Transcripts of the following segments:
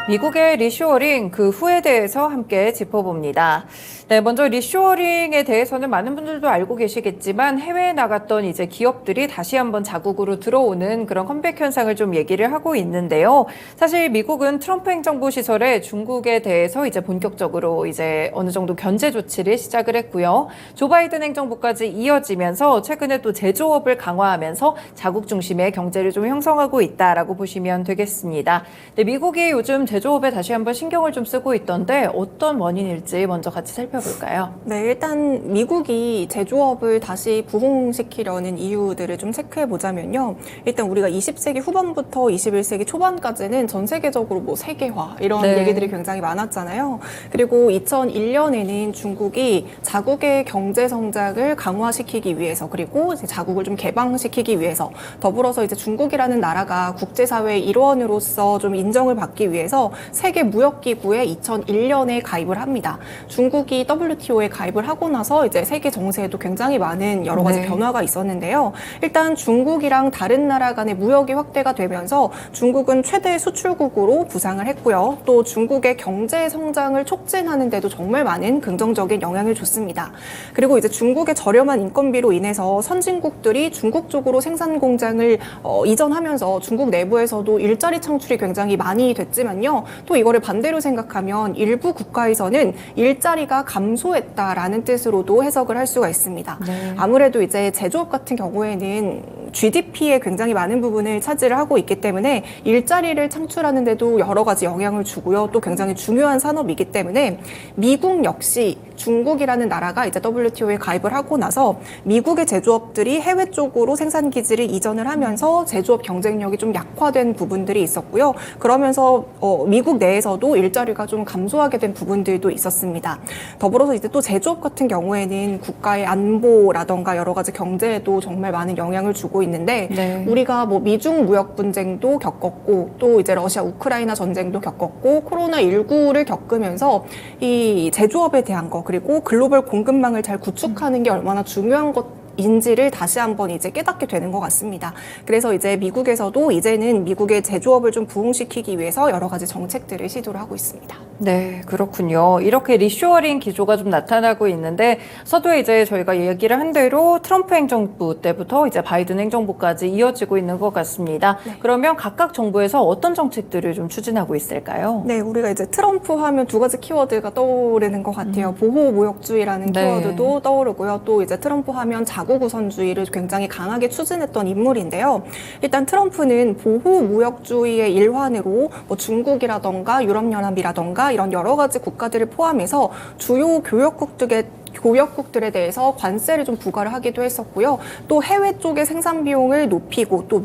미국의 리쇼어링 그 후에 대해서 함께 짚어봅니다. 네, 먼저 리쇼어링에 대해서는 많은 분들도 알고 계시겠지만 해외에 나갔던 이제 기업들이 다시 한번 자국으로 들어오는 그런 컴백 현상을 좀 얘기를 하고 있는데요. 사실 미국은 트럼프 행정부 시절에 중국에 대해서 이제 본격적으로 이제 어느 정도 견제 조치를 시작을 했고요. 조 바이든 행정부까지 이어지면서 최근에 또 제조업을 강화하면서 자국 중심의 경제를 좀 형성하고 있다라고 보시면 되겠습니다. 네, 미국이 요즘 제조업에 다시 한번 신경을 좀 쓰고 있던데 어떤 원인일지 먼저 같이 살펴볼까요? 네, 일단 미국이 제조업을 다시 부흥시키려는 이유들을 좀 체크해 보자면요. 일단 우리가 20세기 후반부터 21세기 초반까지는 전 세계적으로 뭐 세계화 이런 얘기들이 굉장히 많았잖아요. 그리고 2001년에는 중국이 자국의 경제 성장을 강화시키기 위해서 그리고 이제 자국을 좀 개방시키기 위해서 더불어서 이제 중국이라는 나라가 국제사회의 일원으로서 좀 인정을 받기 위해서 세계무역기구에 2001년에 가입을 합니다. 중국이 WTO에 가입을 하고 나서 이제 세계 정세에도 굉장히 많은 여러 가지 변화가 있었는데요. 일단 중국이랑 다른 나라 간의 무역이 확대가 되면서 중국은 최대 수출국으로 부상을 했고요. 또 중국의 경제 성장을 촉진하는 데도 정말 많은 긍정적인 영향을 줬습니다. 그리고 이제 중국의 저렴한 인건비로 인해서 선진국들이 중국 쪽으로 생산 공장을 이전하면서 중국 내부에서도 일자리 창출이 굉장히 많이 됐지만요. 또 이거를 반대로 생각하면 일부 국가에서는 일자리가 감소했다라는 뜻으로도 해석을 할 수가 있습니다. 아무래도 이제 제조업 같은 경우에는 GDP에 굉장히 많은 부분을 차지를 하고 있기 때문에 일자리를 창출하는 데도 여러 가지 영향을 주고요. 또 굉장히 중요한 산업이기 때문에 미국 역시 중국이라는 나라가 이제 WTO에 가입을 하고 나서 미국의 제조업들이 해외 쪽으로 생산 기지를 이전을 하면서 제조업 경쟁력이 좀 약화된 부분들이 있었고요. 그러면서 미국 내에서도 일자리가 좀 감소하게 된 부분들도 있었습니다. 더불어서 이제 또 제조업 같은 경우에는 국가의 안보라던가 여러 가지 경제에도 정말 많은 영향을 주고 있는데 우리가 뭐 미중 무역 분쟁도 겪었고 또 이제 러시아 우크라이나 전쟁도 겪었고 코로나19를 겪으면서 이 제조업에 대한 거 그리고 글로벌 공급망을 잘 구축하는 게 얼마나 중요한 인지를 다시 한번 이제 깨닫게 되는 것 같습니다. 그래서 이제 미국에서도 이제는 미국의 제조업을 좀 부흥시키기 위해서 여러 가지 정책들을 시도를 하고 있습니다. 네, 그렇군요. 이렇게 리쇼어링 기조가 좀 나타나고 있는데 서두에 이제 저희가 얘기를 한 대로 트럼프 행정부 때부터 이제 바이든 행정부까지 이어지고 있는 것 같습니다. 그러면 각각 정부에서 어떤 정책들을 좀 추진하고 있을까요? 네, 우리가 이제 트럼프 하면 두 가지 키워드가 떠오르는 것 같아요. 보호무역주의라는 키워드도 떠오르고요. 또 이제 트럼프 하면 자국 우선주의를 굉장히 강하게 추진했던 인물인데요. 일단 트럼프는 보호무역주의의 일환으로 뭐 중국이라던가 유럽연합이라던가 이런 여러 가지 국가들을 포함해서 주요 교역국들에 대해서 관세를 좀 부과를 하기도 했었고요. 또 해외 쪽의 생산 비용을 높이고 또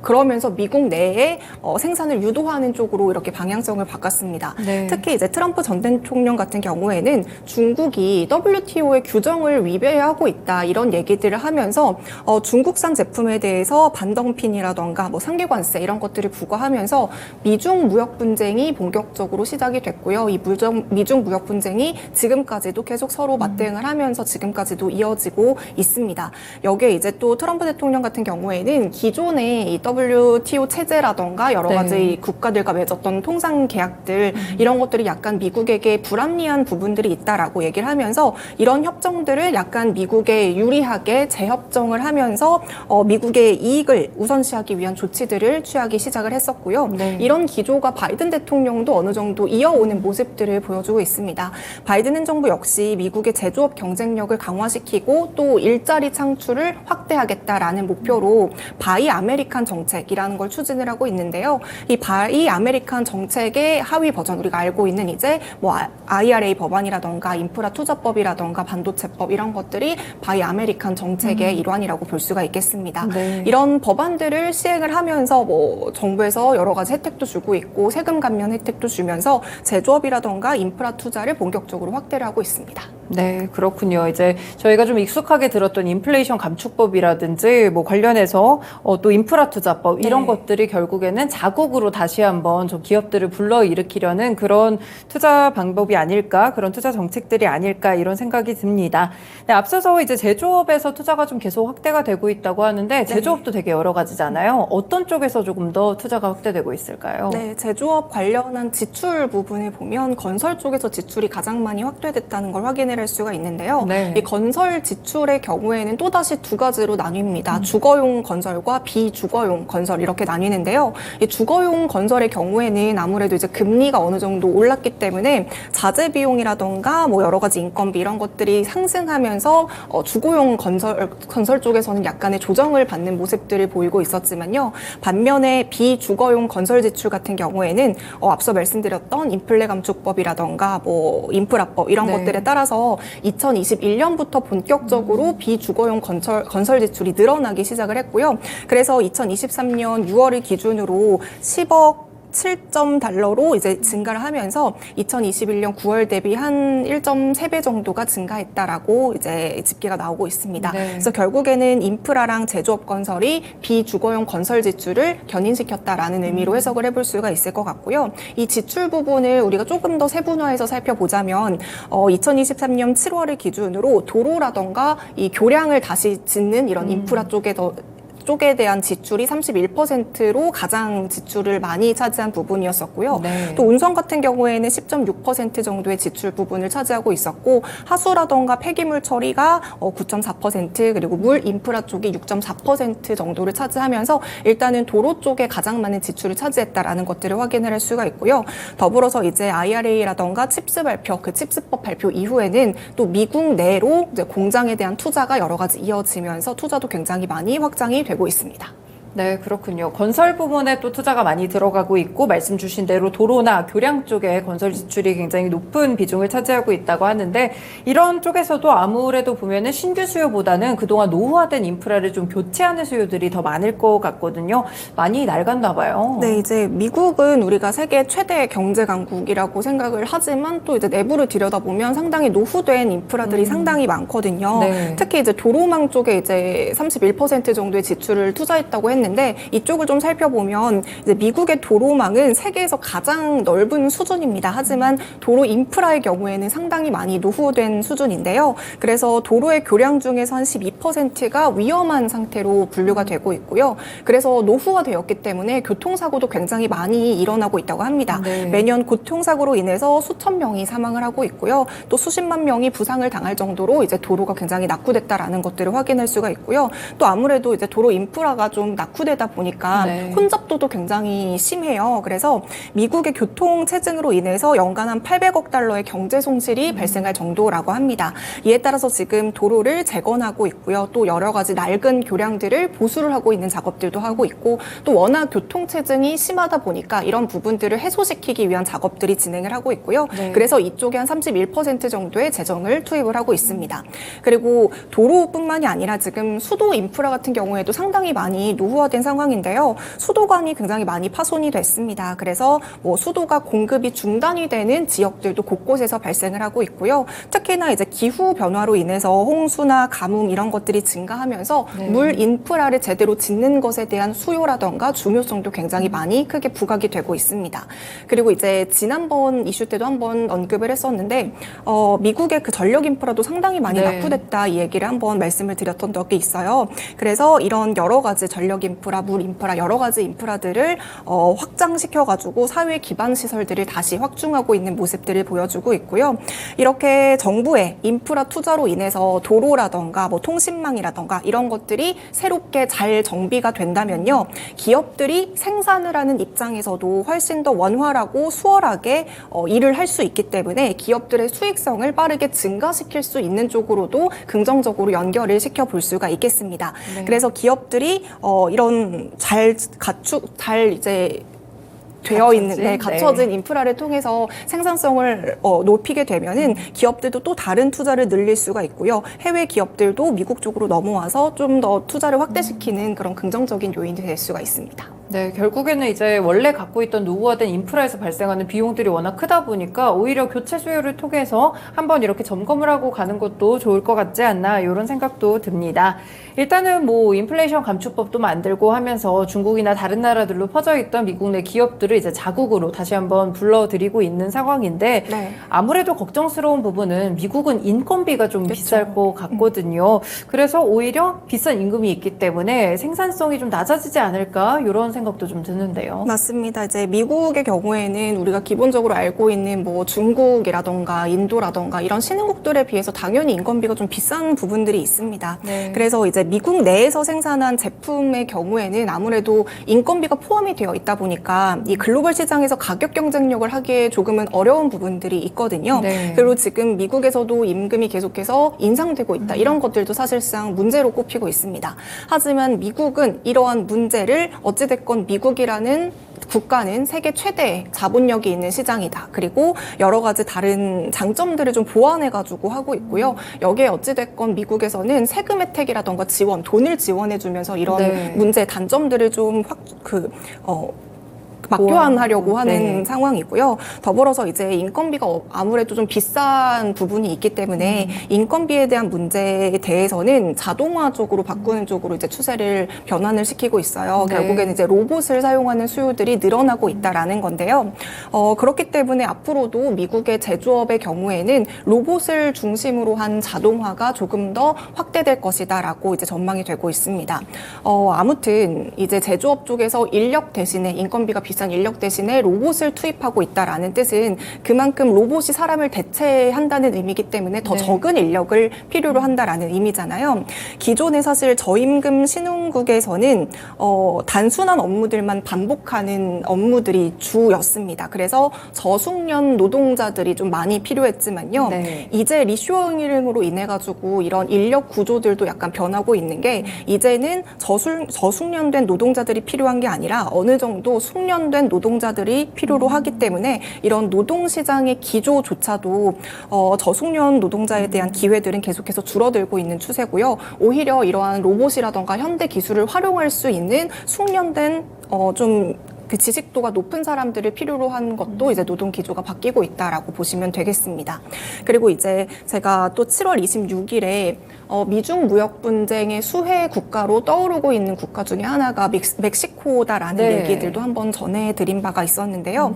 그러면서 미국 내에 생산을 유도하는 쪽으로 이렇게 방향성을 바꿨습니다. 특히 이제 트럼프 전 대통령 같은 경우에는 중국이 WTO의 규정을 위배하고 있다 이런 얘기들을 하면서 중국산 제품에 대해서 반덤핑이라던가 뭐 상계관세 이런 것들을 부과하면서 미중 무역 분쟁이 본격적으로 시작이 됐고요. 이 미중 무역 분쟁이 지금까지도 계속 서로 맞대응을 하면서 지금까지도 이어지고 있습니다. 여기에 이제 또 트럼프 대통령 같은 경우에는 기존의 이 WTO 체제라던가 여러 가지 국가들과 맺었던 통상 계약들 이런 것들이 약간 미국에게 불합리한 부분들이 있다라고 얘기를 하면서 이런 협정들을 약간 미국에 유리하게 재협정을 하면서 미국의 이익을 우선시하기 위한 조치들을 취하기 시작을 했었고요. 이런 기조가 바이든 대통령도 어느 정도 이어오는 모습들을 보여주고 있습니다. 바이든 행정부 역시 미국의 제조업 경쟁력을 강화시키고 또 일자리 창출을 확대하겠다라는 목표로 바이 아메리칸 정책이라는 걸 추진을 하고 있는데요. 이 바이 아메리칸 정책의 하위 버전 우리가 알고 있는 이제 뭐 IRA 법안이라던가 인프라 투자법이라던가 반도체법 이런 것들이 바이 아메리칸 정책의 일환이라고 볼 수가 있겠습니다. 이런 법안들을 시행을 하면서 뭐 정부에서 여러 가지 혜택도 주고 있고 세금 감면 혜택도 주면서 제조업이라던가 인프라 투자를 본격적으로 확대를 하고 있습니다. 네, 그렇군요. 이제 저희가 좀 익숙하게 들었던 인플레이션 감축법이라든지 뭐 관련해서 또 인프라 투자법 이런 네. 것들이 결국에는 자국으로 다시 한번 좀 기업들을 불러일으키려는 그런 투자 방법이 아닐까, 그런 투자 정책들이 아닐까 이런 생각이 듭니다. 네, 앞서서 이제 제조업에서 투자가 좀 계속 확대가 되고 있다고 하는데 제조업도 되게 여러 가지잖아요. 어떤 쪽에서 조금 더 투자가 확대되고 있을까요? 네, 제조업 관련한 지출 부분을 보면 건설 쪽에서 지출이 가장 많이 확대됐다는 걸 확인을 할 수가 있는데요. 네. 이 건설 지출의 경우에는 또다시 두 가지로 나뉩니다. 주거용 건설과 비주거용 건설 이렇게 나뉘는데요. 이 주거용 건설의 경우에는 아무래도 이제 금리가 어느 정도 올랐기 때문에 자재 비용이라던가 뭐 여러 가지 인건비 이런 것들이 상승하면서 주거용 건설 쪽에서는 약간의 조정을 받는 모습들을 보이고 있었지만요. 반면에 비주거용 건설 지출 같은 경우에는 앞서 말씀드렸던 인플레 감축법이라던가 뭐 인프라법 이런 네. 것들에 따라서 2021년부터 본격적으로 비주거용 건설 지출이 늘어나기 시작을 했고요. 그래서 2023년 6월을 기준으로 10억 7점 달러로 이제 증가를 하면서 2021년 9월 대비 한 1.3배 정도가 증가했다라고 이제 집계가 나오고 있습니다. 네. 그래서 결국에는 인프라랑 제조업 건설이 비주거용 건설 지출을 견인시켰다라는 의미로 해석을 해볼 수가 있을 것 같고요. 이 지출 부분을 우리가 조금 더 세분화해서 살펴보자면 2023년 7월을 기준으로 도로라던가 이 교량을 다시 짓는 이런 인프라 쪽에 대한 지출이 31%로 가장 지출을 많이 차지한 부분이었었고요. 네. 또 운송 같은 경우에는 10.6% 정도의 지출 부분을 차지하고 있었고 하수라던가 폐기물 처리가 9.4% 그리고 물 인프라 쪽이 6.4% 정도를 차지하면서 일단은 도로 쪽에 가장 많은 지출을 차지했다라는 것들을 확인을 할 수가 있고요. 더불어서 이제 IRA라던가 칩스 발표, 그 칩스법 발표 이후에는 또 미국 내로 이제 공장에 대한 투자가 여러 가지 이어지면서 투자도 굉장히 많이 확장이 되고 있습니다. 네, 그렇군요. 건설 부분에 또 투자가 많이 들어가고 있고 말씀 주신 대로 도로나 교량 쪽에 건설 지출이 굉장히 높은 비중을 차지하고 있다고 하는데 이런 쪽에서도 아무래도 보면은 신규 수요보다는 그동안 노후화된 인프라를 좀 교체하는 수요들이 더 많을 것 같거든요. 많이 낡았나 봐요. 네, 이제 미국은 우리가 세계 최대 경제 강국이라고 생각을 하지만 또 이제 내부를 들여다보면 상당히 노후된 인프라들이 상당히 많거든요. 네. 특히 이제 도로망 쪽에 이제 31% 정도의 지출을 투자했다고 했는데 이쪽을 좀 살펴보면 이제 미국의 도로망은 세계에서 가장 넓은 수준입니다. 하지만 도로 인프라의 경우에는 상당히 많이 노후된 수준인데요. 그래서 도로의 교량 중에서 한 12%가 위험한 상태로 분류가 되고 있고요. 그래서 노후화되었기 때문에 교통사고도 굉장히 많이 일어나고 있다고 합니다. 네. 매년 교통사고로 인해서 수천 명이 사망을 하고 있고요. 또 수십만 명이 부상을 당할 정도로 이제 도로가 굉장히 낙후됐다라는 것들을 확인할 수가 있고요. 또 아무래도 이제 도로 인프라가 좀 낙후되다 보니까 네. 혼잡도도 굉장히 심해요. 그래서 미국의 교통 체증으로 인해서 연간 한 800억 달러의 경제 손실이 발생할 정도라고 합니다. 이에 따라서 지금 도로를 재건하고 있고요. 또 여러 가지 낡은 교량들을 보수를 하고 있는 작업들도 하고 있고 또 워낙 교통 체증이 심하다 보니까 이런 부분들을 해소시키기 위한 작업들이 진행을 하고 있고요. 네. 그래서 이쪽에 한 31% 정도의 재정을 투입을 하고 있습니다. 그리고 도로뿐만이 아니라 지금 수도 인프라 같은 경우에도 상당히 많이 노후화된 상황인데요. 수도관이 굉장히 많이 파손이 됐습니다. 그래서 뭐 수도가 공급이 중단이 되는 지역들도 곳곳에서 발생을 하고 있고요. 특히나 이제 기후 변화로 인해서 홍수나 가뭄 이런 것들이 증가하면서 네. 물 인프라를 제대로 짓는 것에 대한 수요라던가 중요성도 굉장히 많이 크게 부각이 되고 있습니다. 그리고 이제 지난번 이슈 때도 한번 언급을 했었는데 미국의 그 전력 인프라도 상당히 많이 네. 낙후됐다 이 얘기를 한번 말씀을 드렸던 적이 있어요. 그래서 이런 여러 가지 전력 인프라, 물 인프라 여러 가지 인프라들을 확장시켜가지고 사회 기반 시설들을 다시 확충하고 있는 모습들을 보여주고 있고요. 이렇게 정부의 인프라 투자로 인해서 도로라던가 뭐 통신망이라던가 이런 것들이 새롭게 잘 정비가 된다면요. 기업들이 생산을 하는 입장에서도 훨씬 더 원활하고 수월하게 일을 할 수 있기 때문에 기업들의 수익성을 빠르게 증가시킬 수 있는 쪽으로도 긍정적으로 연결을 시켜볼 수가 있겠습니다. 네. 그래서 기업들이 이런 잘 이제 되어 있는, 네, 갖춰진 인프라를 통해서 생산성을 높이게 되면은 기업들도 또 다른 투자를 늘릴 수가 있고요. 해외 기업들도 미국 쪽으로 넘어와서 좀 더 투자를 확대시키는 그런 긍정적인 요인이 될 수가 있습니다. 네, 결국에는 이제 원래 갖고 있던 노후화된 인프라에서 발생하는 비용들이 워낙 크다 보니까 오히려 교체 수요를 통해서 한번 이렇게 점검을 하고 가는 것도 좋을 것 같지 않나 이런 생각도 듭니다. 일단은 뭐 인플레이션 감축법도 만들고 하면서 중국이나 다른 나라들로 퍼져 있던 미국 내 기업들을 이제 자국으로 다시 한번 불러들이고 있는 상황인데 네. 아무래도 걱정스러운 부분은 미국은 인건비가 좀 비쌀 것 같거든요. 그래서 오히려 비싼 임금이 있기 때문에 생산성이 좀 낮아지지 않을까 이런 생각도 좀 드는데요. 맞습니다. 이제 미국의 경우에는 우리가 기본적으로 알고 있는 뭐 중국이라던가 인도라던가 이런 신흥국들에 비해서 당연히 인건비가 좀 비싼 부분들이 있습니다. 네. 그래서 이제 미국 내에서 생산한 제품의 경우에는 아무래도 인건비가 포함이 되어 있다 보니까 이 글로벌 시장에서 가격 경쟁력을 하기에 조금은 어려운 부분들이 있거든요. 네. 그리고 지금 미국에서도 임금이 계속해서 인상되고 있다. 이런 것들도 사실상 문제로 꼽히고 있습니다. 하지만 미국은 이러한 문제를 어찌됐건 미국이라는 국가는 세계 최대 자본력이 있는 시장이다. 그리고 여러 가지 다른 장점들을 좀 보완해가지고 하고 있고요. 여기에 어찌됐건 미국에서는 세금 혜택이라던가 지원, 돈을 지원해주면서 이런 네. 문제의 단점들을 좀 막교환하려고 하는 네. 상황이고요. 더불어서 이제 인건비가 아무래도 좀 비싼 부분이 있기 때문에 인건비에 대한 문제에 대해서는 자동화 쪽으로 바꾸는 쪽으로 이제 추세를 변환을 시키고 있어요. 네. 결국에는 이제 로봇을 사용하는 수요들이 늘어나고 있다라는 건데요. 그렇기 때문에 앞으로도 미국의 제조업의 경우에는 로봇을 중심으로 한 자동화가 조금 더 확대될 것이다라고 이제 전망이 되고 있습니다. 아무튼 이제 제조업 쪽에서 인력 대신에 인건비가 비싼 인력 대신에 로봇을 투입하고 있다라는 뜻은 그만큼 로봇이 사람을 대체한다는 의미이기 때문에 더 네. 적은 인력을 필요로 한다라는 의미잖아요. 기존에 사실 저임금 신흥국에서는 단순한 업무들만 반복하는 업무들이 주였습니다. 그래서 저숙련 노동자들이 좀 많이 필요했지만요. 네. 이제 리쇼어링으로 인해 가지고 이런 인력 구조들도 약간 변하고 있는 게 이제는 저숙련된 노동자들이 필요한 게 아니라 어느 정도 숙련된 노동자들이 필요로 하기 때문에 이런 노동시장의 기조조차도 저숙련 노동자에 대한 기회들은 계속해서 줄어들고 있는 추세고요. 오히려 이러한 로봇이라던가 현대 기술을 활용할 수 있는 숙련된 그 지식도가 높은 사람들을 필요로 한 것도 이제 노동 기조가 바뀌고 있다라고 보시면 되겠습니다. 그리고 이제 제가 또 7월 26일에 미중 무역 분쟁의 수혜 국가로 떠오르고 있는 국가 중에 하나가 멕시코다라는 네. 얘기들도 한번 전해드린 바가 있었는데요.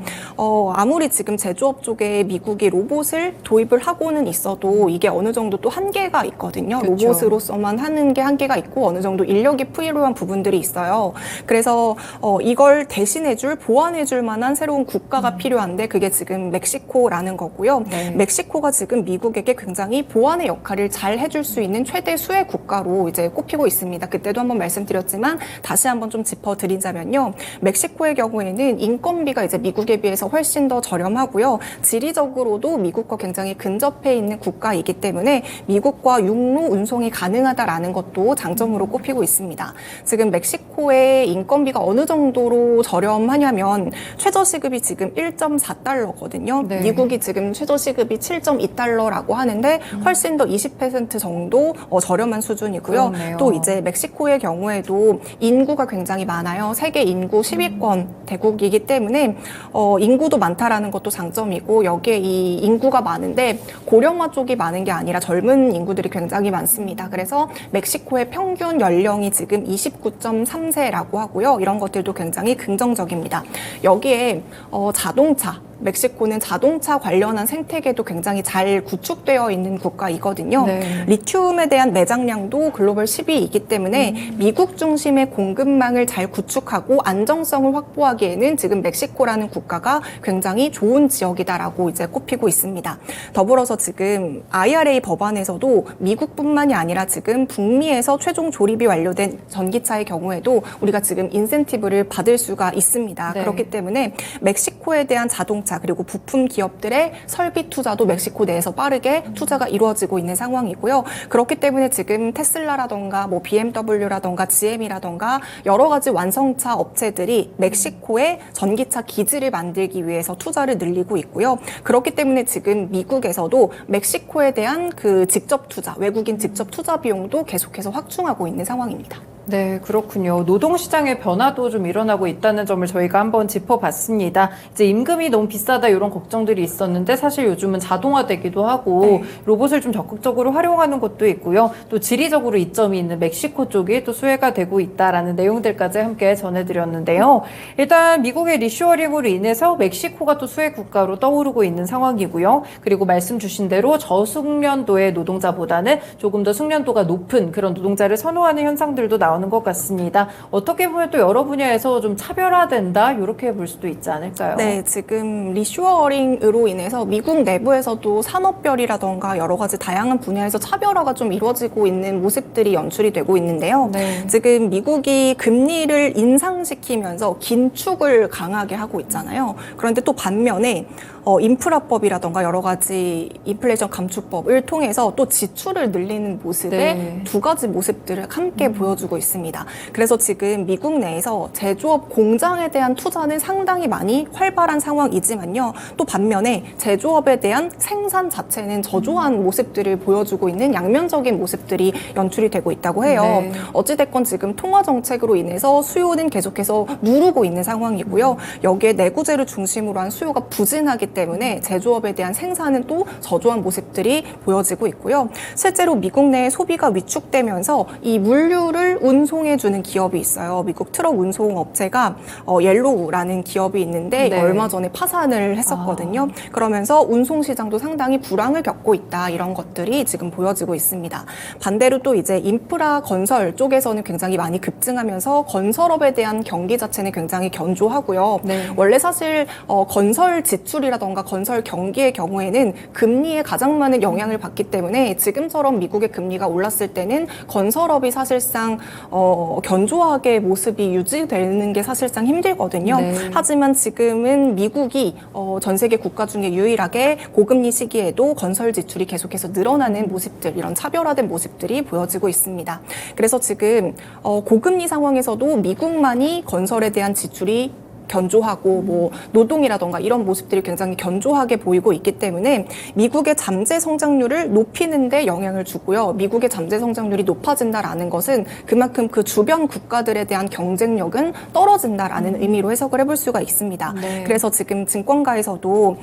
아무리 지금 제조업 쪽에 미국이 로봇을 도입을 하고는 있어도 이게 어느 정도 또 한계가 있거든요. 그렇죠. 로봇으로서만 하는 게 한계가 있고 어느 정도 인력이 필요한 부분들이 있어요. 그래서 이걸 대신해줄, 보완해줄 만한 새로운 국가가 필요한데 그게 지금 멕시코라는 거고요. 네. 멕시코가 지금 미국에게 굉장히 보완의 역할을 잘 해줄 수 있는 최대 수혜 국가로 이제 꼽히고 있습니다. 그때도 한번 말씀드렸지만 다시 한번 좀 짚어드리자면요. 멕시코의 경우에는 인건비가 이제 미국에 비해서 훨씬 더 저렴하고요. 지리적으로도 미국과 굉장히 근접해 있는 국가이기 때문에 미국과 육로 운송이 가능하다라는 것도 장점으로 꼽히고 있습니다. 지금 멕시코의 인건비가 어느 정도로 저렴하냐면 최저시급이 지금 1.4달러거든요. 네. 미국이 지금 최저시급이 7.2달러라고 하는데 훨씬 더 20% 정도 저렴한 수준이고요. 그렇네요. 또 이제 멕시코의 경우에도 인구가 굉장히 많아요. 세계 인구 10위권 대국이기 때문에 인구도 많다라는 것도 장점이고 여기에 이 인구가 많은데 고령화 쪽이 많은 게 아니라 젊은 인구들이 굉장히 많습니다. 그래서 멕시코의 평균 연령이 지금 29.3세라고 하고요. 이런 것들도 굉장히 긍정적입니다. 여기에 자동차, 멕시코는 자동차 관련한 생태계도 굉장히 잘 구축되어 있는 국가이거든요. 네. 리튬에 대한 매장량도 글로벌 10위이기 때문에 미국 중심의 공급망을 잘 구축하고 안정성을 확보하기에는 지금 멕시코라는 국가가 굉장히 좋은 지역이다라고 이제 꼽히고 있습니다. 더불어서 지금 IRA 법안에서도 미국뿐만이 아니라 지금 북미에서 최종 조립이 완료된 전기차의 경우에도 우리가 지금 인센티브를 받을 수가 있습니다. 네. 그렇기 때문에 멕시코에 대한 자동차 자동차 그리고 부품 기업들의 설비 투자도 멕시코 내에서 빠르게 투자가 이루어지고 있는 상황이고요. 그렇기 때문에 지금 테슬라라던가 뭐 BMW라던가 GM이라던가 여러 가지 완성차 업체들이 멕시코에 전기차 기지를 만들기 위해서 투자를 늘리고 있고요. 그렇기 때문에 지금 미국에서도 멕시코에 대한 그 직접 투자, 외국인 직접 투자 비용도 계속해서 확충하고 있는 상황입니다. 네, 그렇군요. 노동시장의 변화도 좀 일어나고 있다는 점을 저희가 한번 짚어봤습니다. 이제 임금이 너무 비싸다 이런 걱정들이 있었는데 사실 요즘은 자동화되기도 하고 로봇을 좀 적극적으로 활용하는 것도 있고요. 또 지리적으로 이점이 있는 멕시코 쪽이 또 수혜가 되고 있다라는 내용들까지 함께 전해드렸는데요. 일단 미국의 리쇼어링으로 인해서 멕시코가 또 수혜 국가로 떠오르고 있는 상황이고요. 그리고 말씀 주신 대로 저숙련도의 노동자보다는 조금 더 숙련도가 높은 그런 노동자를 선호하는 현상들도 나오는 것 같습니다. 어떻게 보면 또 여러 분야에서 좀 차별화된다 이렇게 볼 수도 있지 않을까요? 네, 지금 리쇼어링으로 인해서 미국 내부에서도 산업별이라던가 여러 가지 다양한 분야에서 차별화가 좀 이루어지고 있는 모습들이 연출이 되고 있는데요. 네. 지금 미국이 금리를 인상시키면서 긴축을 강하게 하고 있잖아요. 그런데 또 반면에 인프라법이라던가 여러 가지 인플레이션 감축법을 통해서 또 지출을 늘리는 모습의 네. 두 가지 모습들을 함께 보여주고 있습니다. 그래서 지금 미국 내에서 제조업 공장에 대한 투자는 상당히 많이 활발한 상황이지만요. 또 반면에 제조업에 대한 생산 자체는 저조한 모습들을 보여주고 있는 양면적인 모습들이 연출이 되고 있다고 해요. 네. 어찌됐건 지금 통화 정책으로 인해서 수요는 계속해서 누르고 있는 상황이고요. 여기에 내구재를 중심으로 한 수요가 부진하기 때문에 제조업에 대한 생산은 또 저조한 모습들이 보여지고 있고요. 실제로 미국 내 소비가 위축되면서 이 물류를 운송해주는 기업이 있어요. 미국 트럭 운송 업체가 옐로우라는 기업이 있는데 네. 얼마 전에 파산을 했었거든요. 그러면서 운송 시장도 상당히 불황을 겪고 있다. 이런 것들이 지금 보여지고 있습니다. 반대로 또 이제 인프라 건설 쪽에서는 굉장히 많이 급증하면서 건설업에 대한 경기 자체는 굉장히 견조하고요. 네. 원래 사실 건설 지출이라던가 건설 경기의 경우에는 금리에 가장 많은 영향을 받기 때문에 지금처럼 미국의 금리가 올랐을 때는 건설업이 사실상 견조하게 모습이 유지되는 게 사실상 힘들거든요. 네. 하지만 지금은 미국이 전 세계 국가 중에 유일하게 고금리 시기에도 건설 지출이 계속해서 늘어나는 모습들, 이런 차별화된 모습들이 보여지고 있습니다. 그래서 지금 고금리 상황에서도 미국만이 건설에 대한 지출이 견조하고 뭐 노동이라던가 이런 모습들이 굉장히 견조하게 보이고 있기 때문에 미국의 잠재 성장률을 높이는 데 영향을 주고요. 미국의 잠재 성장률이 높아진다라는 것은 그만큼 그 주변 국가들에 대한 경쟁력은 떨어진다라는 의미로 해석을 해볼 수가 있습니다. 네. 그래서 지금 증권가에서도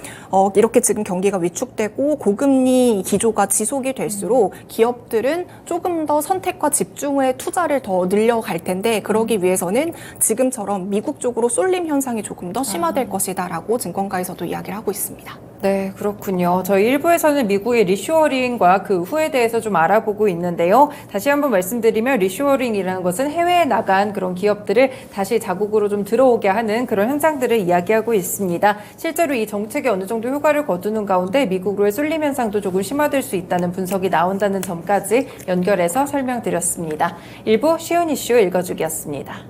이렇게 지금 경기가 위축되고 고금리 기조가 지속이 될수록 기업들은 조금 더 선택과 집중의 투자를 더 늘려갈 텐데 그러기 위해서는 지금처럼 미국 쪽으로 쏠림 현상이 조금 더 심화될 것이다라고 증권가에서도 이야기를 하고 있습니다. 네, 그렇군요. 저희 일부에서는 미국의 리쇼어링과 그 후에 대해서 좀 알아보고 있는데요. 다시 한번 말씀드리면 리쇼어링이라는 것은 해외에 나간 그런 기업들을 다시 자국으로 좀 들어오게 하는 그런 현상들을 이야기하고 있습니다. 실제로 이 정책이 어느 정도 효과를 거두는 가운데 미국으로의 쏠림 현상도 조금 심화될 수 있다는 분석이 나온다는 점까지 연결해서 설명드렸습니다. 일부 쉬운 이슈 읽어주기였습니다.